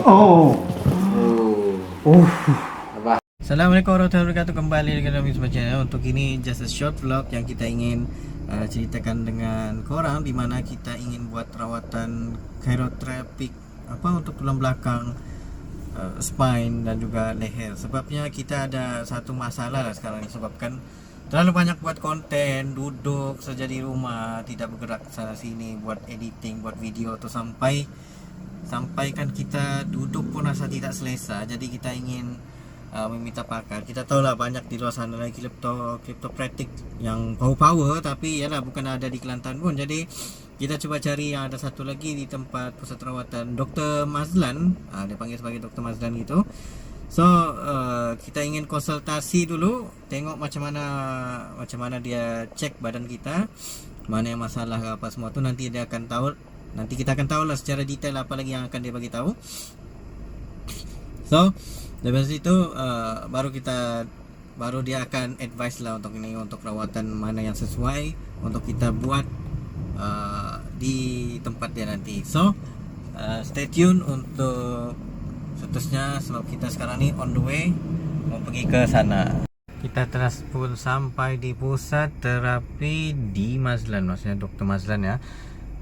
Oh. Assalamualaikum warahmatullahi wabarakatuh. Kembali dengan kami semua channel. Untuk ini just a short vlog yang kita ingin ceritakan dengan korang, di mana kita ingin buat rawatan chiropractic untuk tulang belakang, spine dan juga leher. Sebabnya kita ada satu masalah lah sekarang, disebabkan terlalu banyak buat konten, duduk saja di rumah, tidak bergerak sana sini, buat editing, buat video tu sampai kan kita duduk pun rasa tidak selesa. Jadi kita ingin meminta pakar. Kita tahulah banyak di luar sana lagi chiropractic yang power, tapi yalah bukan ada di Kelantan pun. Jadi kita cuba cari yang ada satu lagi di tempat pusat rawatan Dr. Mazlan. Dia panggil sebagai Dr. Mazlan gitu. So kita ingin konsultasi dulu, tengok macam mana dia cek badan kita, mana yang masalah ke apa semua tu. Nanti dia akan tahu, nanti kita akan tahu lah secara detail apa lagi yang akan dia bagi tahu. So dari situ baru dia akan advice lah untuk ini, untuk rawatan mana yang sesuai untuk kita buat di tempat dia nanti. So stay tune untuk seterusnya, sebab kita sekarang ni on the way mau pergi ke sana. Kita telah pun sampai di pusat terapi di Mazlan, maksudnya Dr. Mazlan ya,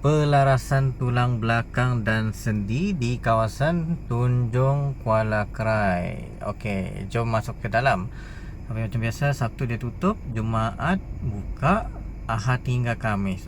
pelarasan tulang belakang dan sendi di kawasan Tunjung Kuala Krai. Okey, jom masuk ke dalam. Macam biasa, Sabtu dia tutup, Jumaat buka, Ahad hingga Khamis.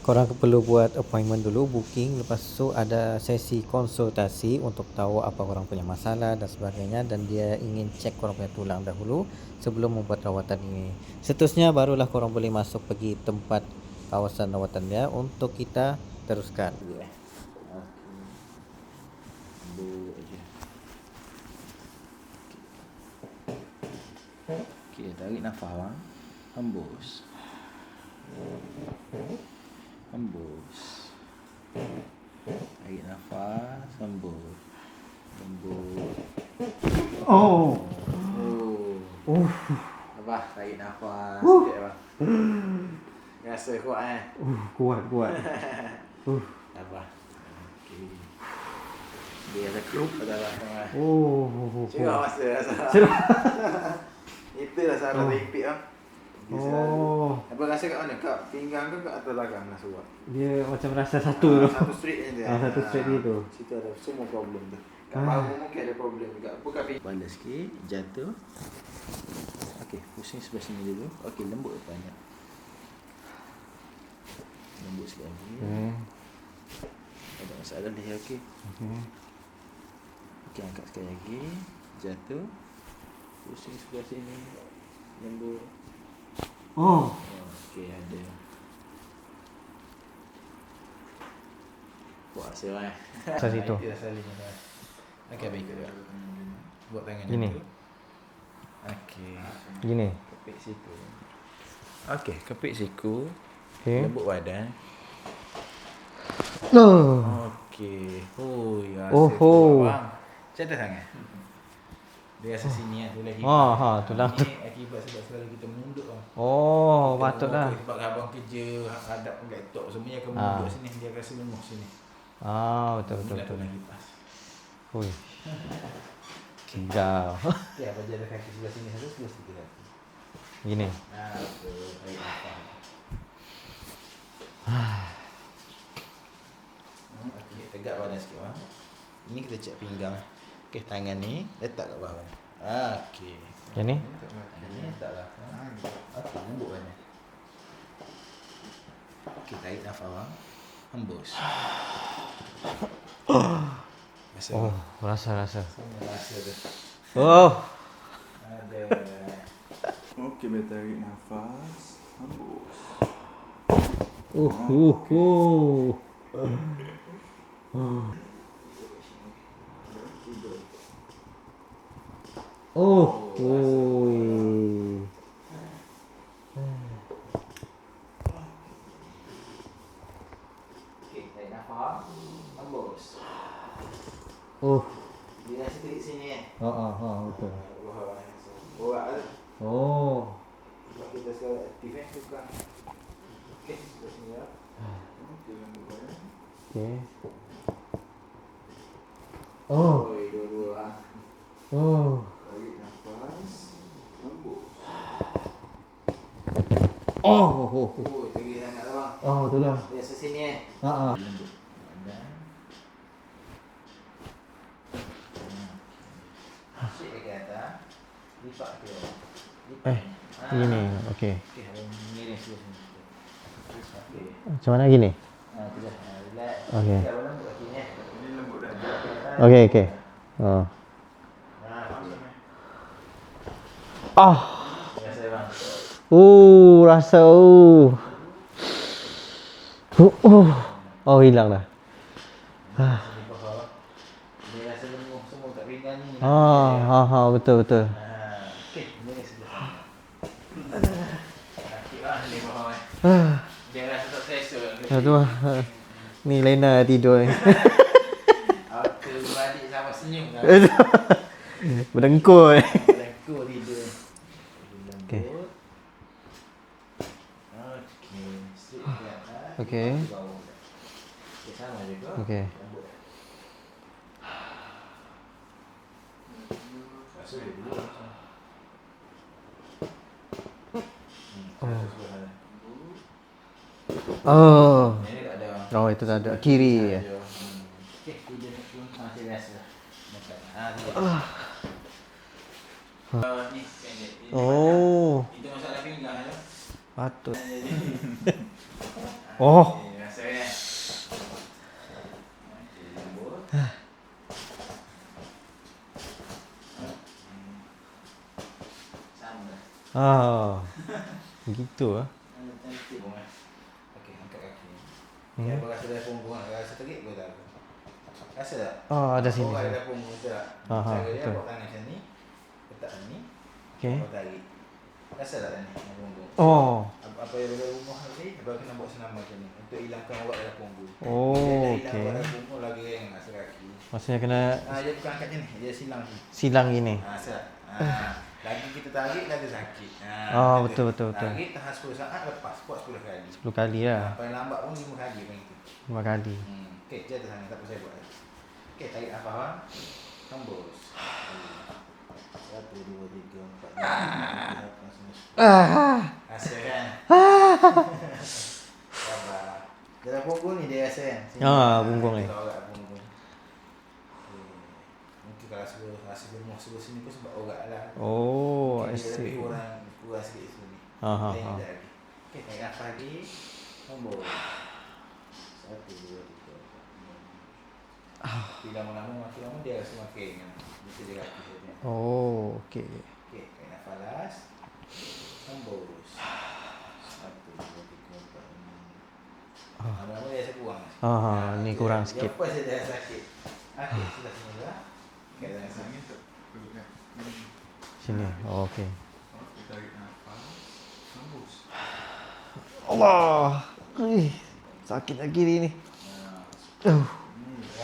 Korang perlu buat appointment dulu, booking. Lepas tu ada sesi konsultasi untuk tahu apa korang punya masalah dan sebagainya. Dan dia ingin cek korang punya tulang dahulu sebelum membuat rawatan ini. Seterusnya barulah korang boleh masuk pergi tempat kawasan rawatan dia untuk kita teruskan. Okey, tarik nafas bang. Hembus. Hembus. Tarik nafas, hembus. Hembus. Oh. Abah, tarik nafas sikit bang. Rasa kuat Kuat. Abah. Okey. Dia ada klub pada bang. Cerah rasa. Itulah cara repeat ah. Apa rasa kat mana? Kat pinggang ke kat atas belakang rasa buat? Dia macam rasa satu tu. Satu straight je dia. Satu straight gitu. Situ ada semua problem tu. Kat bahu mungkin ada problem juga. Buka pinggang. Balas sikit, jatuh. Okey, pusing sebelah sini dulu. Okey, lembut banyak. Lembut sikit lagi. Ada masalah leher okey. Okey, angkat sekali lagi. Jatuh. Pusing sebelah sini. Lembut. Okey, ada. Buat hasil lah. Asal situ. Okey, baik juga. Buat tangan Gini. tu. Okey. Gini. Kepit siku. Okey, kepit siku. Okey. Lembut badan. Okey. Ya. Macam mana sangat? Dia rasa sini kan, tulang hip. tulang tu. Ni akibat sebab selalu kita menunduk lah. Patutlah. Sebab abang kerja hadap laptop semuanya akan menunduk sini, dia rasa lemah sini. Betul. Tulang kipas. Oi. Kau. Okey, abang jalan kaki sebelah sini satu, sebelah sini lagi. Gini. Betul. Tarik nafas. Okey, tegak badan sikit bang. Ini kita cek pinggang. Okey, tangan ni letak kat bawah. Okey. Yang ni? Ini letaklah. Okey, lembut badan. Okey, tarik nafas bang. Hembus. Rasa. Semua rasa tu. Ada. Okey, tarik nafas. Hembus. Okey, tarik nafas. Hembus. Dia rasa terik sini kan? Betul. Borak tu. Sebab kita selalu aktif bukan. Okey, terus ni ya. Okey, lembut badan. Okey. Oh. Oi, dua-dua. Oh. Tarik nafas. Hembus. Oh. Oh. Oh, tinggi sangat lah bang. Oh, betul lah. Biasa sini Ha. Lembut. Pandang. Sikit lagi atas. Lipat ke bawah. Lipat. Gini. Okey. Okey, abang miring sebelah sini. Okey. Macam mana gini? Tu dah. Relax. Okey. Abang lembut kaki ni. Ini lembut dah. Okey, okey. Oh. Ah. Biasa bang. Rasa Oh, hilang dah. Sini bawah. Dia rasa lenguh semua kat pinggang ni. Betul betul. Okey, miring sebelah sana. Okey lah, ni bawah. Dia rasa tak selesa. Tu lah. Ni Lena tidur ni. Aku balik sama senyum lah. Berdengkur. Lekor tidur. Okey. Lembut. Okey. Straight ke atas. Okey. Ke bawah. Okey, sama juga. Okey. Lembut. Rasa dia dulu. Sebelah sana. Oh. Ini tak ada. Oh, itu tak ada. Kiri ya. Okey, tidur pun masih biasa. Makan. Ni pendek. Ini Oh. panjang. Itu masalah pinggang ya. Patut. Oh. Rasa kan. Okey, lembut. Sama. Begitu ah. Cantik pun kan. Okey, angkat kaki. Okay, abang rasa dah punggung kan? Rasa terik ke tak? Rasa tak? Ada sini. Oh, ada punggung tu tak? Aha, Cara dia betul. bawa tangan macam ni. Letak sini. Okey. Abang tarik. Rasa tak ni? Punggung. Oh. Apa yang ada rumah tadi, abang kena buat senam macam ni. Untuk hilangkan urat dalam punggung. Oh, Dia dah hilang okey. urat dalam punggung lagi yang rasa kaki. Maksudnya kena Dia bukan angkat macam ni. Dia silang ni. silang gini. Rasa. Lagi kita tarik, lagi sakit. Betul. Tarik, tahan 10 saat, lepas. Buat 10 kali. 10 kali lah. Paling lambat pun 5 kali macam itu. 5 kali. Okey, jatuh sana. Tak apa saya buat. Okey, tarik nafas bang. Hembus. 1, 2, 3, 4, 5, 6, 7, 8, 9. Rasa kan? Sabar. Dalam punggung ni dia rasa kan? Sini. Punggung ni. Kita orat punggung. Okey. Mungkin kalau rasa gemuk sebelah sini pun sebab orat lah. Oh, I Mungkin dia see. lebih kurang sikit sini. Ha. Lain dah lagi. Okey, tarik nafas lagi. Hembus. 1, 2, 3, 4, 5. Bila lama-lama makin lama dia rasa makin bisa dia kaki saja. Oh, okey. Okey, tarik nafas last. Hembus. 1, 2, 3, 4, 5. Lama-lama dia rasa kurang. Ni kurang Dia sikit. apa saja dia sakit. Okey, sudah semula. Okey, dah rasa. Angin tak perut kan? Sini. Oh, okey. Okey, tarik nafas. Hembus. Allah. Sakit lagi ni.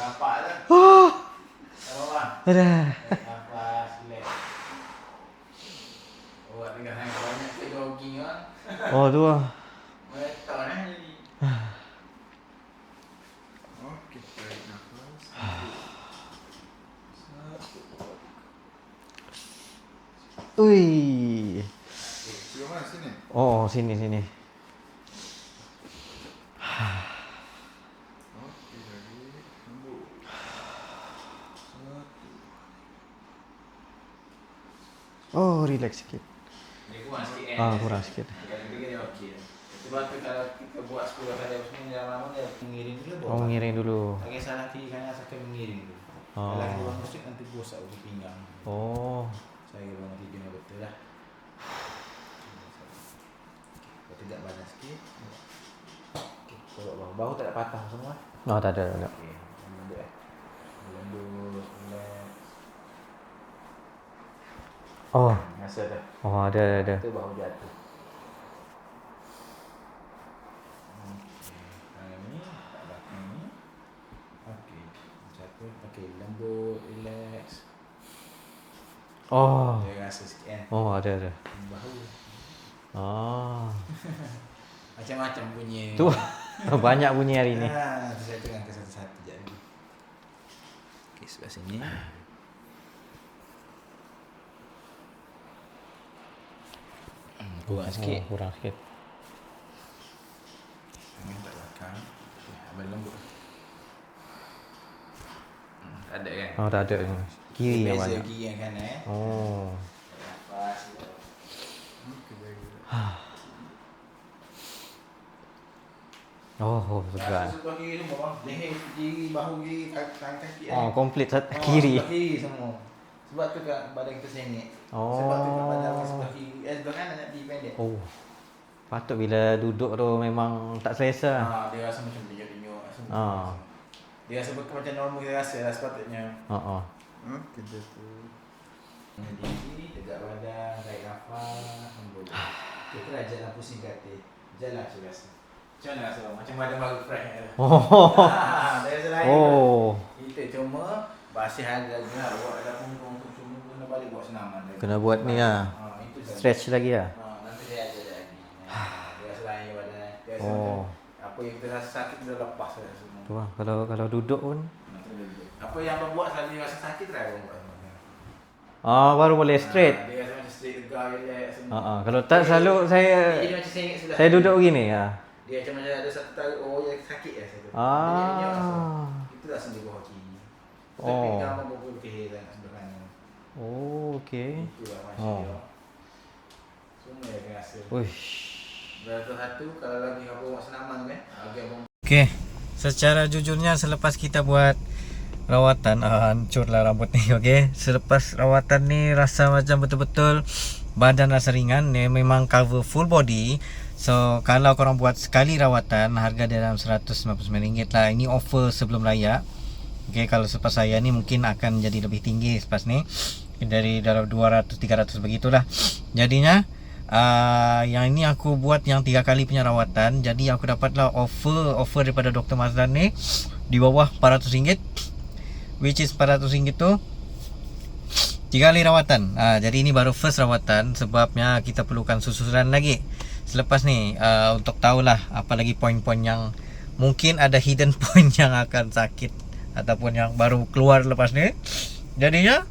Nampak dah. Apa bang? Ada. Tarik nafas, relax. Buat dengan hang banyak ke jogging kan? Oh, tu lah. Betul eh. Okey, tarik nafas. Ui. Siapa mana sini? Oh, sini. Okey, tarik. Hembus. 1. Oh, relax sikit. Dia kurang sikit Kurang sikit. Kalau begini okey. Sebab tu kalau kita buat 10 kali apa semua lama-lama dia mengiring dulu. Oh, mengiring dulu. Tak kisah salah kiri kanan asalkan mengiring dulu. Oh. Kalau kita buat musik nanti bosak di pinggang. Oh. Saya bangun tidur yang betul lah. Okey, tegak badan sikit. Okey, tolak bahu. Bahu tak ada patah semua. Oh, tak ada. Okey, lembut lembut, relax. Oh. Rasa dah. Oh, ada. Itu bahu jatuh. Tangan ni, tak belakang ni. Okey, jatuh. Okey, lembut, relax. Oh. Dia rasa sikit kan. Oh, ada. Bahu. Macam-macam bunyi. Tu banyak bunyi hari ni. Saya tengah ke satu-satu je. Okey, sebelah sini. Kurang sikit. Oh, kurang sikit. Tangan tak belakang. Abang lembut. Tak ada kan? Oh, tak ada. Kiri yang Beza banyak. kiri yang kanan Oh. Nafas. Oh, segar. Sebelah kiri semua. Leher kiri, bahu kiri, tangan kaki. Oh, komplit kiri. Sebelah kiri semua. Sebab tu kat badan kita sengit. Oh. Sebab tu kat badan orang sebelah kiri. Sebelah kanan nak dipendek. Oh. Patut bila duduk tu memang tak selesa. Dia rasa macam denyut-denyut. Ah. Dia rasa macam normal kita rasa lah sepatutnya. Oh. Okey, dah tu. Diri, tegak badan, tarik nafas, hembus. Kita lah jalan pusing kata. Jalan macam biasa. Macam mana rasa? Macam badan baru fresh. Oh. Dia rasa lain. Oh. Kita cuma basuh harga je. Buat ada punggung tu cuma kena balik buat senaman. Kena buat ni lah. Itu saja. Stretch lagi lah. Nanti saya ajar dia lagi. Dia rasa lain badan. Dia rasa Oh. macam apa yang kita rasa sakit dah lepas dah semua. Tu lah. Kalau duduk pun. Apa yang abang buat selalu rasa sakit try abang buat. Baru boleh straight. Dia rasa macam straight tegar relax semua. Kalau tak selalu Dia macam sengit sebelah. saya duduk begini ya. Dia macam ada satu tarik yang sakit ya saya tu. Dia itu dah sentuh bawah kiri. Tapi Oh. gambar bubur ke sangat sebelah kanan. Oh, okey. Itulah Oh. masya-Allah. Semua yang kena rasa. Uish. Satu kalau lagi apa buat senaman kan. Agak abang Okey, secara jujurnya selepas kita buat rawatan, hancurlah rambut ni. Okey, selepas rawatan ni rasa macam betul-betul badan rasa ringan. Ni memang cover full body. So kalau korang buat sekali rawatan, harga dia dalam RM199 lah. Ini offer sebelum raya. Okey, kalau selepas saya ni mungkin akan jadi lebih tinggi selepas ni. Dari dalam 200-300 begitulah. Jadinya yang ini aku buat yang 3 kali punya rawatan. Jadi aku dapatlah offer daripada Dr. Mazlan ni di bawah RM400, which is RM400 tu 3 kali rawatan. Jadi ini baru first rawatan. Sebabnya kita perlukan susulan lagi selepas ni, untuk tahulah apa lagi poin-poin yang mungkin ada hidden point yang akan sakit ataupun yang baru keluar lepas ni. Jadinya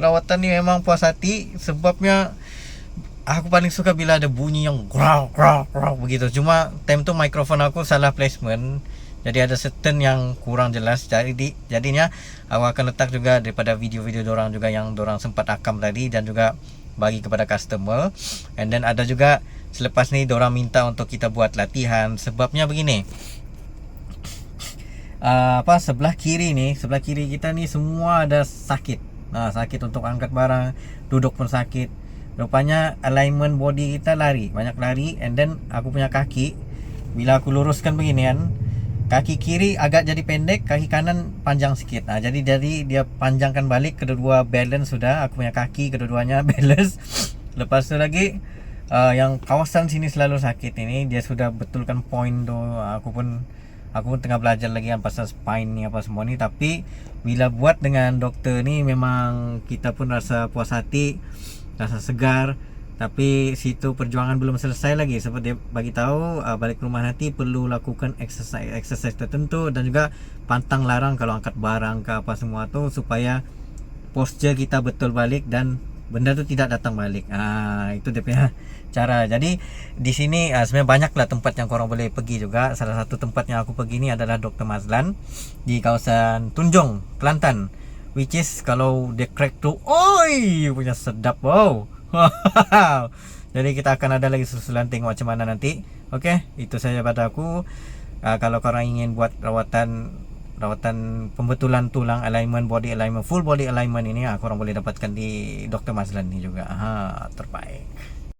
rawatan ni memang puas hati. Sebabnya aku paling suka bila ada bunyi yang graw begitu. Cuma time tu mikrofon aku salah placement. Jadi ada certain yang kurang jelas. Jadinya aku akan letak juga daripada video-video dorang juga yang dorang sempat akam tadi dan juga bagi kepada customer. And then ada juga selepas ni dorang minta untuk kita buat latihan. Sebabnya begini, sebelah kiri kita ni semua ada sakit. Sakit untuk angkat barang, duduk pun sakit. Rupanya alignment body kita banyak lari. And then aku punya kaki, bila aku luruskan begini kan, kaki kiri agak jadi pendek, kaki kanan panjang sikit. Jadi dia panjangkan balik, kedua-dua balance sudah. Aku punya kaki kedua-duanya balance. Lepas tu lagi yang kawasan sini selalu sakit ini, dia sudah betulkan point tu. Aku pun tengah belajar lagi kan pasal spine ni apa semua ni. Tapi bila buat dengan doktor ni memang kita pun rasa puas hati, rasa segar. Tapi situ perjuangan belum selesai lagi. Sebab dia bagi tahu balik rumah nanti perlu lakukan exercise tertentu dan juga pantang larang kalau angkat barang ke apa semua tu, supaya posture kita betul balik dan benda tu tidak datang balik. Itu dia punya cara. Jadi di sini sebenarnya banyaklah tempat yang korang boleh pergi juga. Salah satu tempat yang aku pergi ni adalah Dr. Mazlan di kawasan Tunjong, Kelantan, which is kalau dia crack tu, oi, punya sedap. Wow. Jadi kita akan ada lagi susulan tengok macam mana nanti. Okey, itu saja pada aku. Kalau korang ingin buat rawatan pembetulan tulang, alignment body alignment, full body alignment ini, korang boleh dapatkan di Dr. Mazlan ni juga. Terbaik.